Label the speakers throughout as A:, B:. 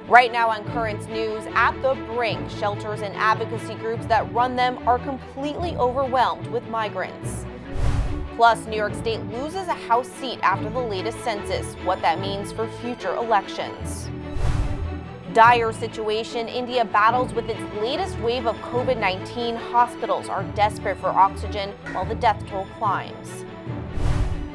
A: Right now on Currents News, at the brink, shelters and advocacy groups that run them are completely overwhelmed with migrants. Plus, New York State loses a House seat after the latest census, what that means for future elections. Dire situation India battles with its latest wave of COVID-19. Hospitals are desperate for oxygen while the death toll climbs.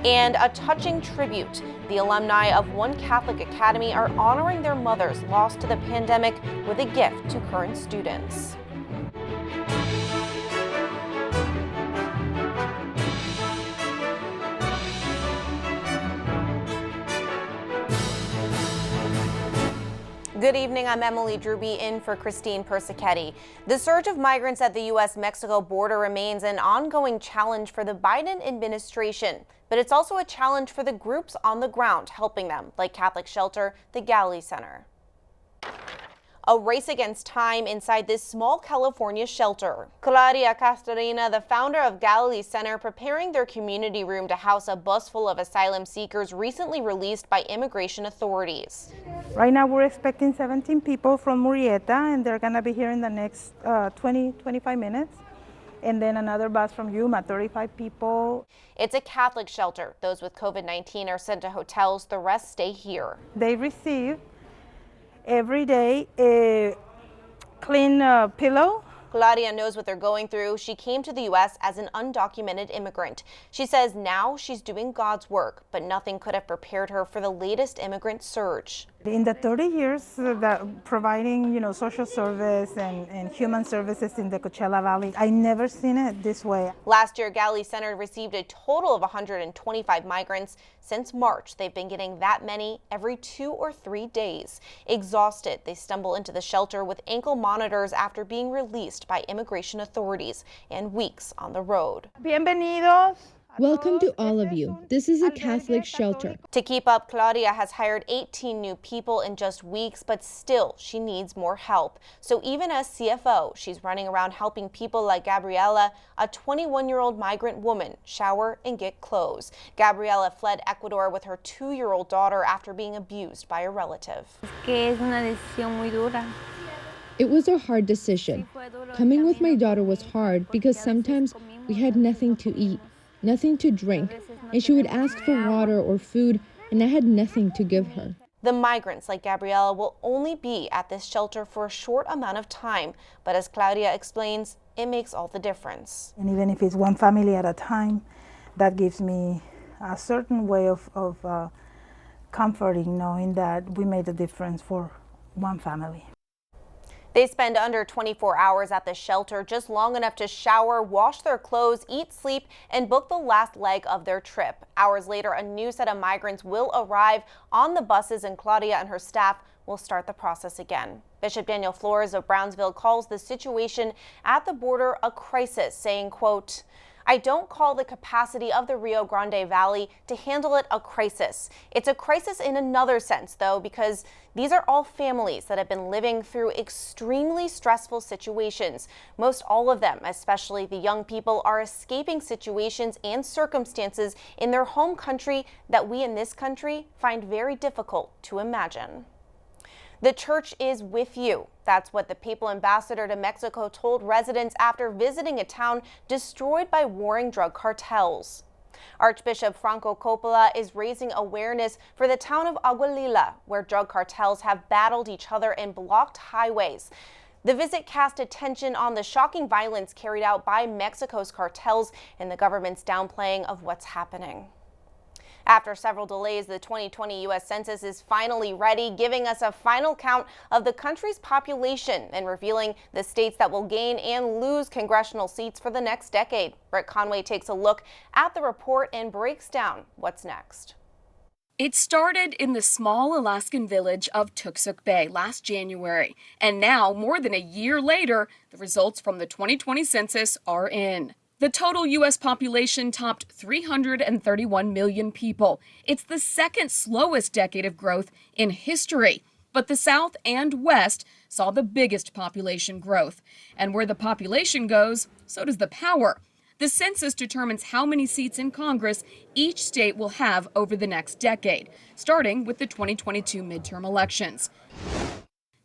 A: And a touching tribute. The alumni of one Catholic academy are honoring their mothers lost to the pandemic with a gift to current students. Good evening, I'm Emily Druby in for Christine Persichetti. The surge of migrants at the U.S.-Mexico border remains an ongoing challenge for the Biden administration, but it's also a challenge for the groups on the ground helping them, like Catholic shelter, the Galilee Center. A race against time inside this small California shelter. Claudia Castorina, the founder of Galilee Center, preparing their community room to house a bus full of asylum seekers recently released by immigration authorities.
B: Right now we're expecting 17 people from Murrieta, and they're going to be here in the next 20-25 minutes. And then another bus from Yuma, 35 people.
A: It's a Catholic shelter. Those with COVID-19 are sent to hotels. The rest stay here.
B: They receive every day a clean pillow.
A: Claudia knows what they're going through. She came to the U.S. as an undocumented immigrant. She says now she's doing God's work, but nothing could have prepared her for the latest immigrant surge.
B: In the 30 years that providing, social service and human services in the Coachella Valley, I never seen it this way.
A: Last year, Galilee Center received a total of 125 migrants. Since March, they've been getting that many every 2 or 3 days. Exhausted, they stumble into the shelter with ankle monitors after being released by immigration authorities and weeks on the road.
B: Bienvenidos.
C: Welcome to all of you. This is a Catholic shelter.
A: To keep up, Claudia has hired 18 new people in just weeks, but still she needs more help. So even as CFO, she's running around helping people like Gabriela, a 21-year-old migrant woman, shower and get clothes. Gabriela fled Ecuador with her 2-year-old daughter after being abused by a relative.
C: It was a hard decision. Coming with my daughter was hard because sometimes we had nothing to eat, nothing to drink, and she would ask for water or food, and I had nothing to give her.
A: The migrants like Gabriela will only be at this shelter for a short amount of time, but as Claudia explains, it makes all the difference.
B: And even if it's one family at a time, that gives me a certain way of comforting, knowing that we made a difference for one family.
A: They spend under 24 hours at the shelter, just long enough to shower, wash their clothes, eat, sleep, and book the last leg of their trip. Hours later, a new set of migrants will arrive on the buses, and Claudia and her staff will start the process again. Bishop Daniel Flores of Brownsville calls the situation at the border a crisis, saying, quote, "I don't call the capacity of the Rio Grande Valley to handle it a crisis. It's a crisis in another sense, though, because these are all families that have been living through extremely stressful situations. Most all of them, especially the young people, are escaping situations and circumstances in their home country that we in this country find very difficult to imagine." The church is with you. That's what the papal ambassador to Mexico told residents after visiting a town destroyed by warring drug cartels. Archbishop Franco Coppola is raising awareness for the town of Aguililla, where drug cartels have battled each other and blocked highways. The visit cast attention on the shocking violence carried out by Mexico's cartels and the government's downplaying of what's happening. After several delays, the 2020 U.S. Census is finally ready, giving us a final count of the country's population and revealing the states that will gain and lose congressional seats for the next decade. Brett Conway takes a look at the report and breaks down what's next.
D: It started in the small Alaskan village of Tooksuk Bay last January, and now, more than a year later, the results from the 2020 census are in. The total U.S. population topped 331 million people. It's the second slowest decade of growth in history. But the South and West saw the biggest population growth. And where the population goes, so does the power. The census determines how many seats in Congress each state will have over the next decade, starting with the 2022 midterm elections.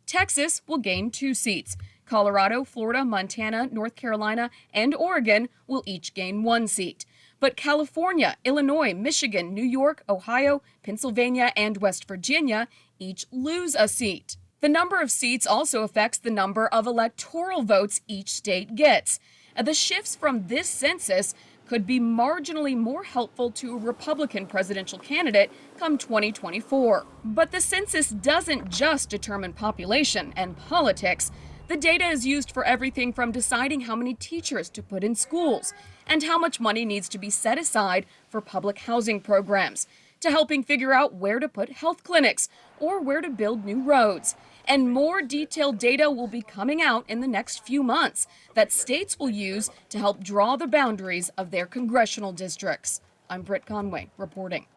D: Texas will gain 2 seats. Colorado, Florida, Montana, North Carolina, and Oregon will each gain 1 seat. But California, Illinois, Michigan, New York, Ohio, Pennsylvania, and West Virginia each lose a seat. The number of seats also affects the number of electoral votes each state gets. The shifts from this census could be marginally more helpful to a Republican presidential candidate come 2024. But the census doesn't just determine population and politics. The data is used for everything from deciding how many teachers to put in schools and how much money needs to be set aside for public housing programs, to helping figure out where to put health clinics or where to build new roads. And more detailed data will be coming out in the next few months that states will use to help draw the boundaries of their congressional districts. I'm Britt Conway reporting.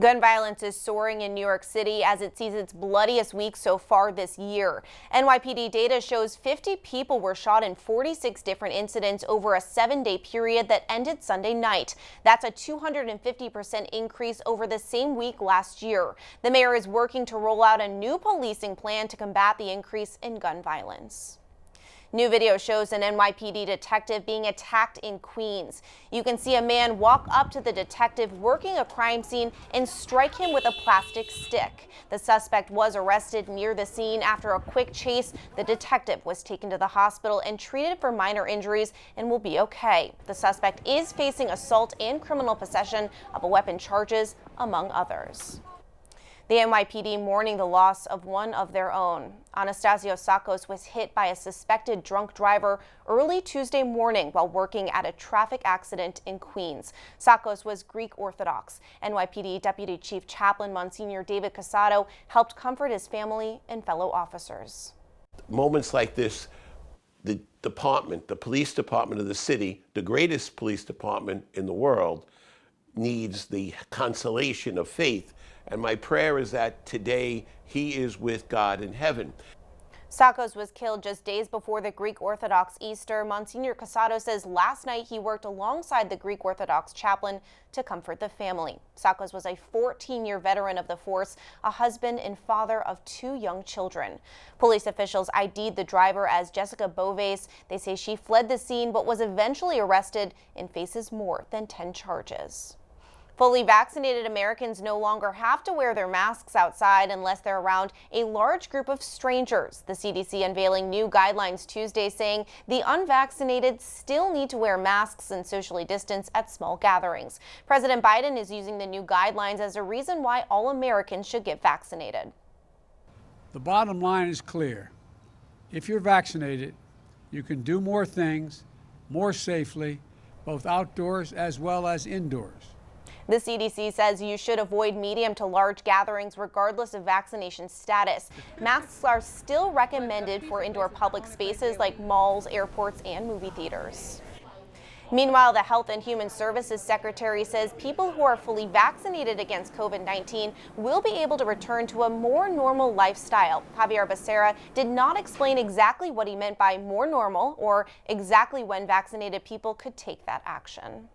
A: Gun violence is soaring in New York City as it sees its bloodiest week so far this year. NYPD data shows 50 people were shot in 46 different incidents over a 7-day period that ended Sunday night. That's a 250% increase over the same week last year. The mayor is working to roll out a new policing plan to combat the increase in gun violence. New video shows an NYPD detective being attacked in Queens. You can see a man walk up to the detective working a crime scene and strike him with a plastic stick. The suspect was arrested near the scene after a quick chase. The detective was taken to the hospital and treated for minor injuries and will be okay. The suspect is facing assault and criminal possession of a weapon charges, among others. The NYPD mourning the loss of one of their own. Anastasio Sakos was hit by a suspected drunk driver early Tuesday morning while working at a traffic accident in Queens. Sakos was Greek Orthodox. NYPD Deputy Chief Chaplain Monsignor David Casado helped comfort his family and fellow officers.
E: Moments like this, the police department of the city, the greatest police department in the world, needs the consolation of faith. And my prayer is that today he is with God in heaven.
A: Sakos was killed just days before the Greek Orthodox Easter. Monsignor Casado says last night he worked alongside the Greek Orthodox chaplain to comfort the family. Sakos was a 14-year veteran of the force, a husband and father of 2 young children. Police officials ID'd the driver as Jessica Boves. They say she fled the scene but was eventually arrested and faces more than 10 charges. Fully vaccinated Americans no longer have to wear their masks outside unless they're around a large group of strangers. The CDC unveiling new guidelines Tuesday saying the unvaccinated still need to wear masks and socially distance at small gatherings. President Biden is using the new guidelines as a reason why all Americans should get vaccinated.
F: The bottom line is clear. If you're vaccinated, you can do more things more safely, both outdoors as well as indoors.
A: The CDC says you should avoid medium to large gatherings regardless of vaccination status. Masks are still recommended for indoor public spaces like malls, airports, and movie theaters. Meanwhile, the Health and Human Services Secretary says people who are fully vaccinated against COVID-19 will be able to return to a more normal lifestyle. Javier Becerra did not explain exactly what he meant by more normal or exactly when vaccinated people could take that action.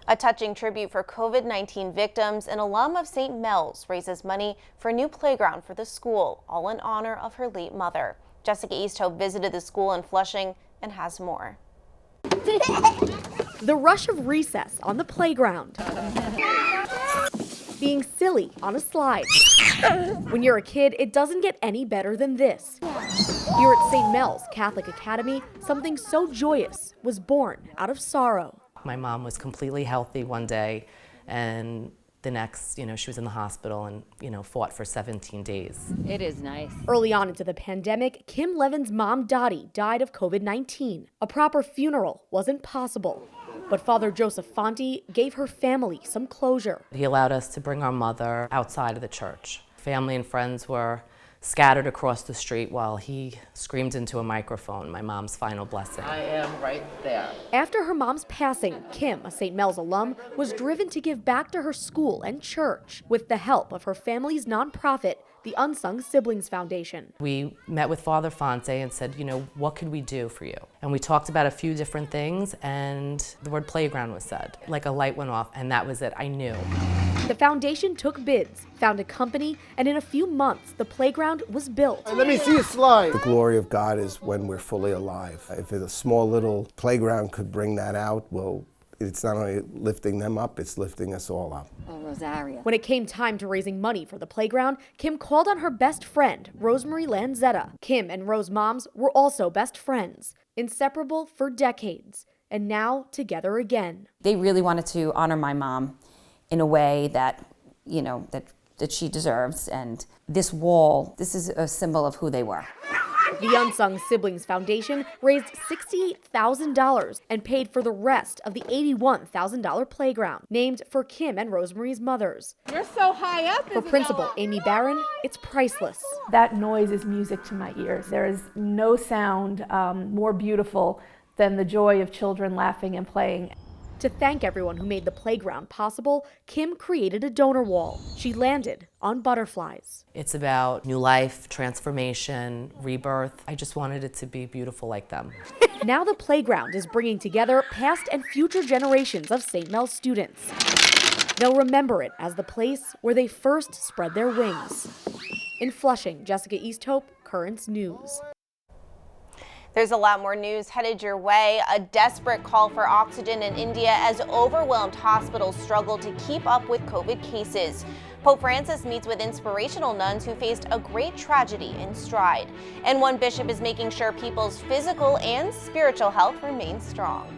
A: A touching tribute for COVID-19 victims, an alum of St. Mel's raises money for a new playground for the school, all in honor of her late mother. Jessica Easthope visited the school in Flushing and has more.
G: The rush of recess on the playground. Being silly on a slide. When you're a kid, it doesn't get any better than this. Here at St. Mel's Catholic Academy, something so joyous was born out of sorrow.
H: My mom was completely healthy one day, and the next, she was in the hospital and, fought for 17 days.
I: It is nice.
G: Early on into the pandemic, Kim Levin's mom, Dolly, died of COVID-19. A proper funeral wasn't possible, but Father Joseph Fonte gave her family some closure.
H: He allowed us to bring our mother outside of the church. Family and friends were scattered across the street while he screamed into a microphone, my mom's final blessing.
I: I am right there.
G: After her mom's passing, Kim, a St. Mel's alum, was driven to give back to her school and church with the help of her family's nonprofit, the Unsung Siblings Foundation.
H: We met with Father Fonte and said, you know, what could we do for you? And we talked about a few different things, and the word playground was said. Like a light went off, and that was it. I knew.
G: The foundation took bids, found a company, and in a few months, the playground was built.
J: Let me see a slide. The glory of God is when we're fully alive. If a small little playground could bring that out, well, it's not only lifting them up, it's lifting us all up.
G: When it came time to raising money for the playground, Kim called on her best friend, Rosemary Lanzetta. Kim and Rose's moms were also best friends, inseparable for decades, and now together again.
K: They really wanted to honor my mom in a way that, you know, that she deserves. And this wall, this is a symbol of who they were.
G: The Unsung Siblings Foundation raised $68,000 and paid for the rest of the $81,000 playground, named for Kim and Rosemary's mothers.
L: You're so high up.
G: For Principal Amy Barron, it's priceless.
M: That noise is music to my ears. There is no sound more beautiful than the joy of children laughing and playing.
G: To thank everyone who made the playground possible, Kim created a donor wall. She landed on butterflies.
H: It's about new life, transformation, rebirth. I just wanted it to be beautiful like them.
G: Now the playground is bringing together past and future generations of St. Mel's students. They'll remember it as the place where they first spread their wings. In Flushing, Jessica Easthope, Currents News.
A: There's a lot more news headed your way. A desperate call for oxygen in India as overwhelmed hospitals struggle to keep up with COVID cases. Pope Francis meets with inspirational nuns who faced a great tragedy in stride. And one bishop is making sure people's physical and spiritual health remains strong.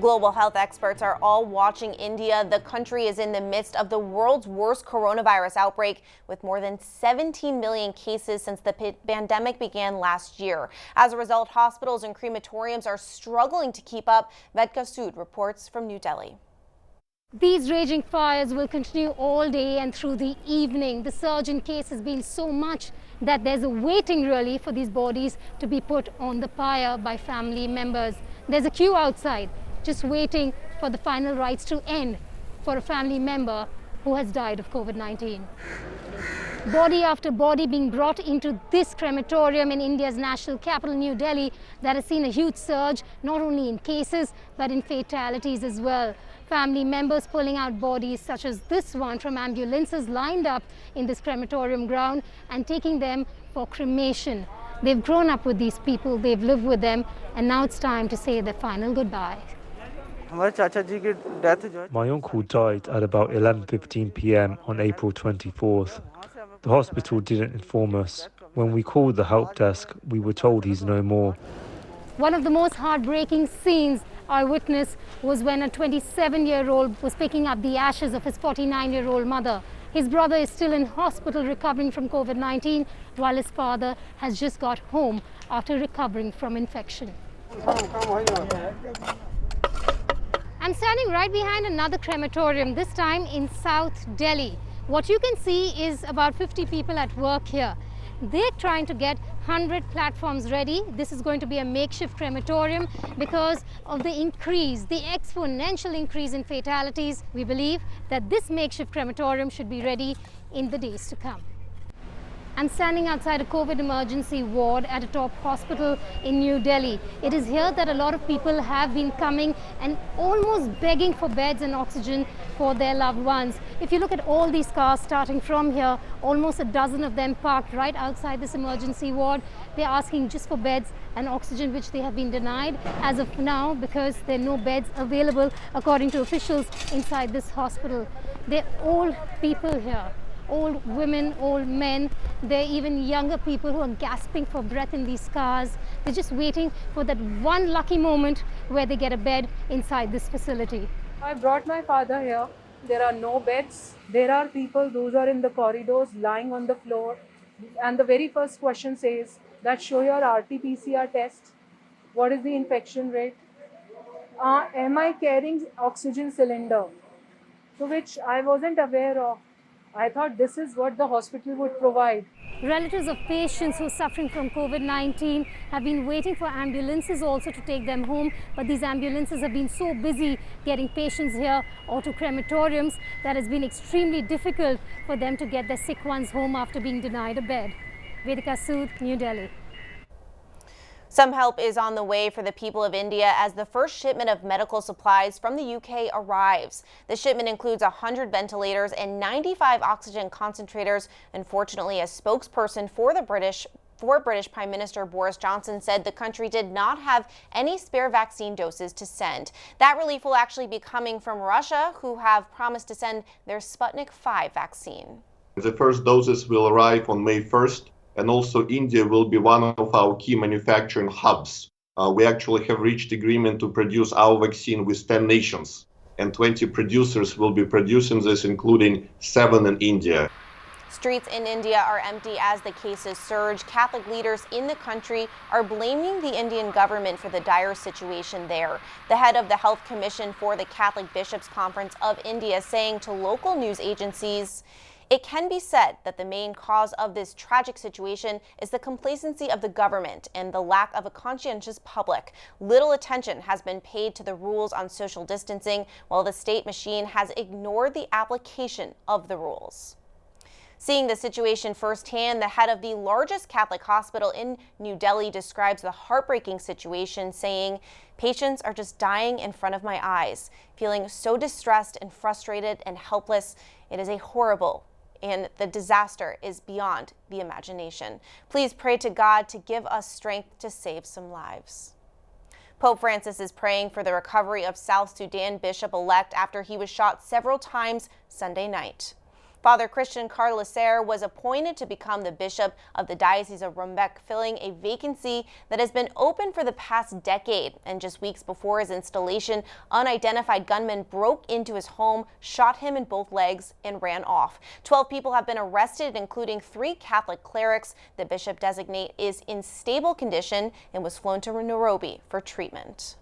A: Global health experts are all watching India. The country is in the midst of the world's worst coronavirus outbreak, with more than 17 million cases since the pandemic began last year. As a result, hospitals and crematoriums are struggling to keep up. Vedka Sood reports from New Delhi.
N: These raging fires will continue all day and through the evening. The surge in cases has been so much that there's a waiting really for these bodies to be put on the pyre by family members. There's a queue outside, just waiting for the final rites to end for a family member who has died of COVID-19. Body after body being brought into this crematorium in India's national capital, New Delhi, that has seen a huge surge, not only in cases, but in fatalities as well. Family members pulling out bodies such as this one from ambulances lined up in this crematorium ground and taking them for cremation. They've grown up with these people, they've lived with them, and now it's time to say their final goodbye.
O: My uncle died at about 11:15 p.m. on April 24th. The hospital didn't inform us. When we called the help desk, we were told he's no more.
N: One of the most heartbreaking scenes I witnessed was when a 27-year-old was picking up the ashes of his 49-year-old mother. His brother is still in hospital recovering from COVID-19, while his father has just got home after recovering from infection. I'm standing right behind another crematorium, this time in South Delhi. What you can see is about 50 people at work here. They're trying to get 100 platforms ready. This is going to be a makeshift crematorium because of the increase, the exponential increase in fatalities. We believe that this makeshift crematorium should be ready in the days to come. I'm standing outside a COVID emergency ward at a top hospital in New Delhi. It is here that a lot of people have been coming and almost begging for beds and oxygen for their loved ones. If you look at all these cars starting from here, almost a dozen of them parked right outside this emergency ward. They're asking just for beds and oxygen, which they have been denied as of now because there are no beds available according to officials inside this hospital. They're old people here. Old women, old men, there are even younger people who are gasping for breath in these cars. They're just waiting for that one lucky moment where they get a bed inside this facility.
L: I brought my father here. There are no beds. There are people, those are in the corridors, lying on the floor. And the very first question says that show your RT-PCR test. What is the infection rate? Am I carrying oxygen cylinder? So which I wasn't aware of. I thought this is what the hospital would provide.
N: Relatives of patients who are suffering from COVID-19 have been waiting for ambulances also to take them home, but these ambulances have been so busy getting patients here or to crematoriums that it's been extremely difficult for them to get their sick ones home after being denied a bed. Vedika Sood, New Delhi.
A: Some help is on the way for the people of India as the first shipment of medical supplies from the UK arrives. The shipment includes 100 ventilators and 95 oxygen concentrators. Unfortunately, a spokesperson for British Prime Minister Boris Johnson said the country did not have any spare vaccine doses to send. That relief will actually be coming from Russia, who have promised to send their Sputnik V vaccine.
P: The first doses will arrive on May 1st. And also India will be one of our key manufacturing hubs. We actually have reached agreement to produce our vaccine with 10 nations, and 20 producers will be producing this, including 7 in India.
A: Streets in India are empty as the cases surge. Catholic leaders in the country are blaming the Indian government for the dire situation there. The head of the Health Commission for the Catholic Bishops' Conference of India saying to local news agencies, "It can be said that the main cause of this tragic situation is the complacency of the government and the lack of a conscientious public. Little attention has been paid to the rules on social distancing, while the state machine has ignored the application of the rules." Seeing the situation firsthand, the head of the largest Catholic hospital in New Delhi describes the heartbreaking situation, saying, "Patients are just dying in front of my eyes, feeling so distressed and frustrated and helpless. It is a horrible and the disaster is beyond the imagination. Please pray to God to give us strength to save some lives." Pope Francis is praying for the recovery of South Sudan bishop-elect after he was shot several times Sunday night. Father Christian Carlacer was appointed to become the bishop of the Diocese of Rumbek, filling a vacancy that has been open for the past decade. And just weeks before his installation, unidentified gunmen broke into his home, shot him in both legs, and ran off. 12 people have been arrested, including 3 Catholic clerics. The bishop-designate is in stable condition and was flown to Nairobi for treatment.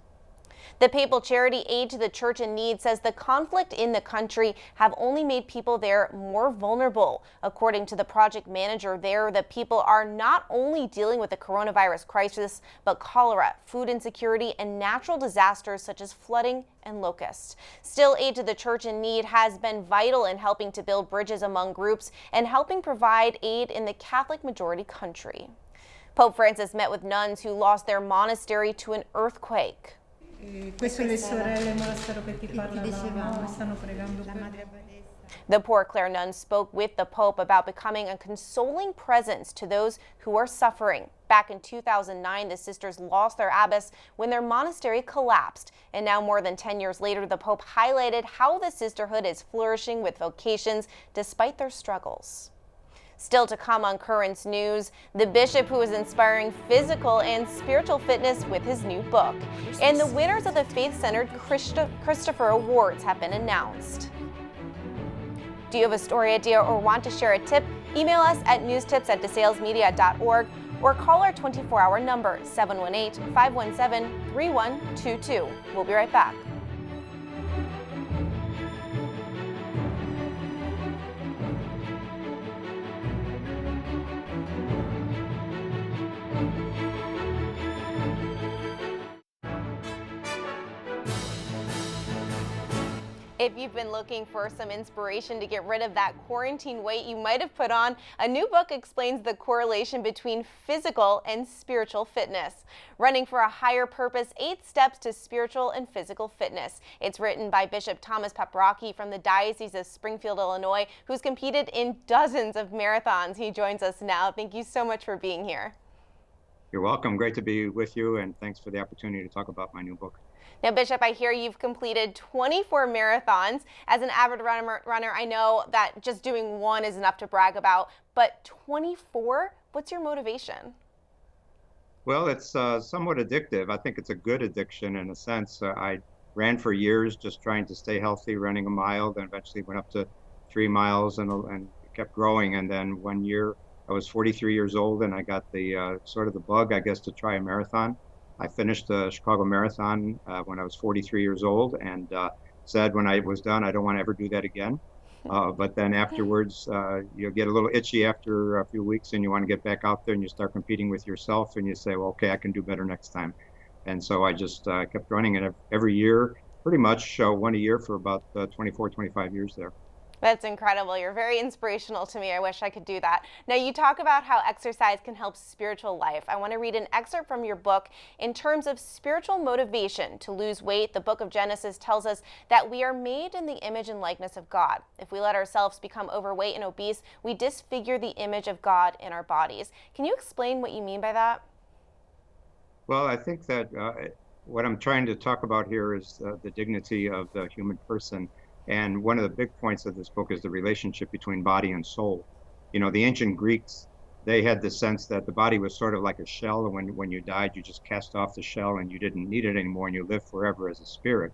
A: The papal charity Aid to the Church in Need says the conflict in the country have only made people there more vulnerable. According to the project manager there, the people are not only dealing with the coronavirus crisis, but cholera, food insecurity, and natural disasters such as flooding and locusts. Still, Aid to the Church in Need has been vital in helping to build bridges among groups and helping provide aid in the Catholic majority country. Pope Francis met with nuns who lost their monastery to an earthquake. The Poor Clare nuns spoke with the Pope about becoming a consoling presence to those who are suffering. Back in 2009, the sisters lost their abbess when their monastery collapsed. And now, more than 10 years later, the Pope highlighted how the sisterhood is flourishing with vocations despite their struggles. Still to come on Currents News, the bishop who is inspiring physical and spiritual fitness with his new book. And the winners of the Faith-Centered Christopher Awards have been announced. Do you have a story idea or want to share a tip? Email us at newstips@desalesmedia.org or call our 24-hour number, 718-517-3122. We'll be right back. If you've been looking for some inspiration to get rid of that quarantine weight you might have put on, a new book explains the correlation between physical and spiritual fitness. Running for a Higher Purpose, 8 Steps to Spiritual and Physical Fitness. It's written by Bishop Thomas Paprocki from the Diocese of Springfield, Illinois, who's competed in dozens of marathons. He joins us now. Thank you so much for being here.
Q: You're welcome. Great to be with you, and thanks for the opportunity to talk about my new book.
A: Now, Bishop, I hear you've completed 24 marathons. As an avid runner, I know that just doing one is enough to brag about, but 24? What's your motivation?
Q: Well, it's somewhat addictive. I think it's a good addiction in a sense. I ran for years just trying to stay healthy, running a mile, then eventually went up to 3 miles and kept growing. And then one year, I was 43 years old, and I got the sort of the bug, I guess, to try a marathon. I finished the Chicago Marathon when I was 43 years old and said when I was done, I don't want to ever do that again. But then afterwards, you'll get a little itchy after a few weeks and you want to get back out there and you start competing with yourself and you say, well, okay, I can do better next time. And so I just kept running it every year, pretty much one a year for about 24, 25 years there.
A: That's incredible. You're very inspirational to me. I wish I could do that. Now, you talk about how exercise can help spiritual life. I want to read an excerpt from your book. In terms of spiritual motivation to lose weight, the book of Genesis tells us that we are made in the image and likeness of God. If we let ourselves become overweight and obese, we disfigure the image of God in our bodies. Can you explain what you mean by that?
Q: Well, I think that what I'm trying to talk about here is the dignity of the human person. And one of the big points of this book is the relationship between body and soul. You know, the ancient Greeks, they had the sense that the body was sort of like a shell, and when you died, you just cast off the shell and you didn't need it anymore, and you live forever as a spirit.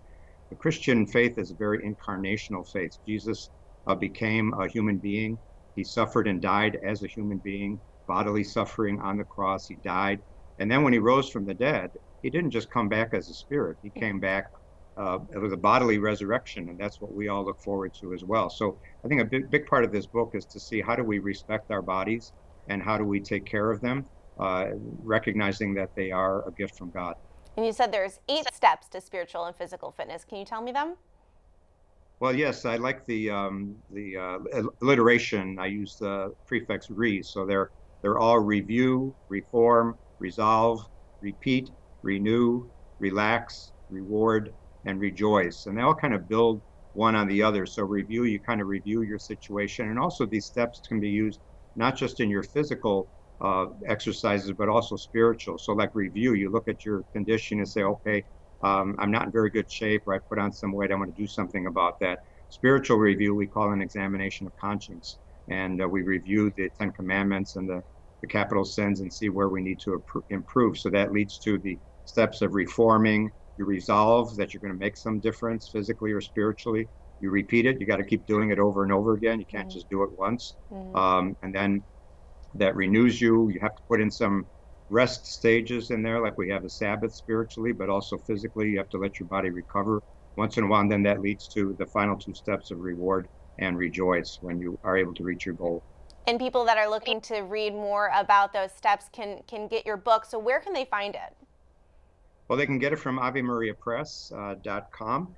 Q: The Christian faith is a very incarnational faith. Jesus became a human being. He suffered and died as a human being, bodily suffering on the cross. He died. And then when he rose from the dead, he didn't just come back as a spirit. He came back with a bodily resurrection, and that's what we all look forward to as well. So I think a big part of this book is to see how do we respect our bodies and how do we take care of them, recognizing that they are a gift from God.
A: And you said there's 8 steps to spiritual and physical fitness. Can you tell me them?
Q: Well, yes, I like the alliteration. I use the prefix re, so they're all review, reform, resolve, repeat, renew, relax, reward, and rejoice. And they all kind of build one on the other. So review, you kind of review your situation. And also these steps can be used not just in your physical exercises, but also spiritual. So like review, you look at your condition and say, okay, I'm not in very good shape, or I put on some weight, I want to do something about that. Spiritual review, we call an examination of conscience. And we review the 10 Commandments and the capital sins and see where we need to improve. So that leads to the steps of reforming. You resolve that you're going to make some difference physically or spiritually. You repeat it. You got to keep doing it over and over again. You can't just do it once. And then that renews you. You have to put in some rest stages in there, like we have a Sabbath spiritually, but also physically. You have to let your body recover once in a while. And then that leads to the final 2 steps of reward and rejoice when you are able to reach your goal.
A: And people that are looking to read more about those steps can get your book. So where can they find it?
Q: Well, they can get it from AveMariaPress.com,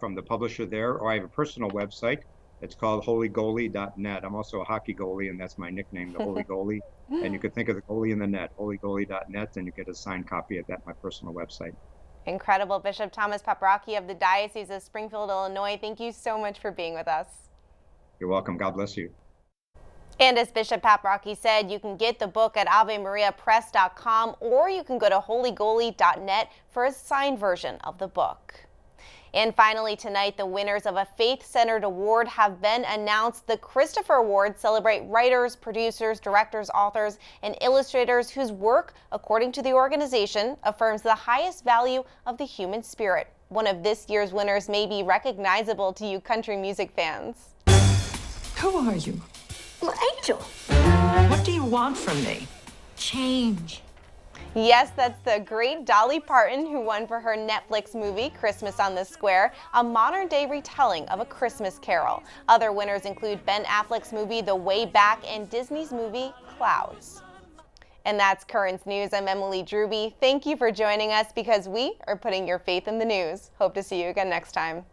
Q: from the publisher there, or I have a personal website. It's called holygoalie.net. I'm also a hockey goalie, and that's my nickname, the Holy Goalie. And you could think of the goalie in the net, holygoalie.net, and you get a signed copy of that, my personal website.
A: Incredible. Bishop Thomas Paprocki of the Diocese of Springfield, Illinois, thank you so much for being with us.
Q: You're welcome. God bless you.
A: And as Bishop Paprocki said, you can get the book at AveMariaPress.com, or you can go to holygoalie.net for a signed version of the book. And finally tonight, the winners of a faith-centered award have been announced. The Christopher Awards celebrate writers, producers, directors, authors, and illustrators whose work, according to the organization, affirms the highest value of the human spirit. One of this year's winners may be recognizable to you country music fans.
R: Who are you?
S: Well, Angel.
R: What do you want from me?
S: Change.
A: Yes, that's the great Dolly Parton, who won for her Netflix movie, Christmas on the Square, a modern-day retelling of A Christmas Carol. Other winners include Ben Affleck's movie, The Way Back, and Disney's movie, Clouds. And that's Currents News. I'm Emily Drewby. Thank you for joining us, because we are putting your faith in the news. Hope to see you again next time.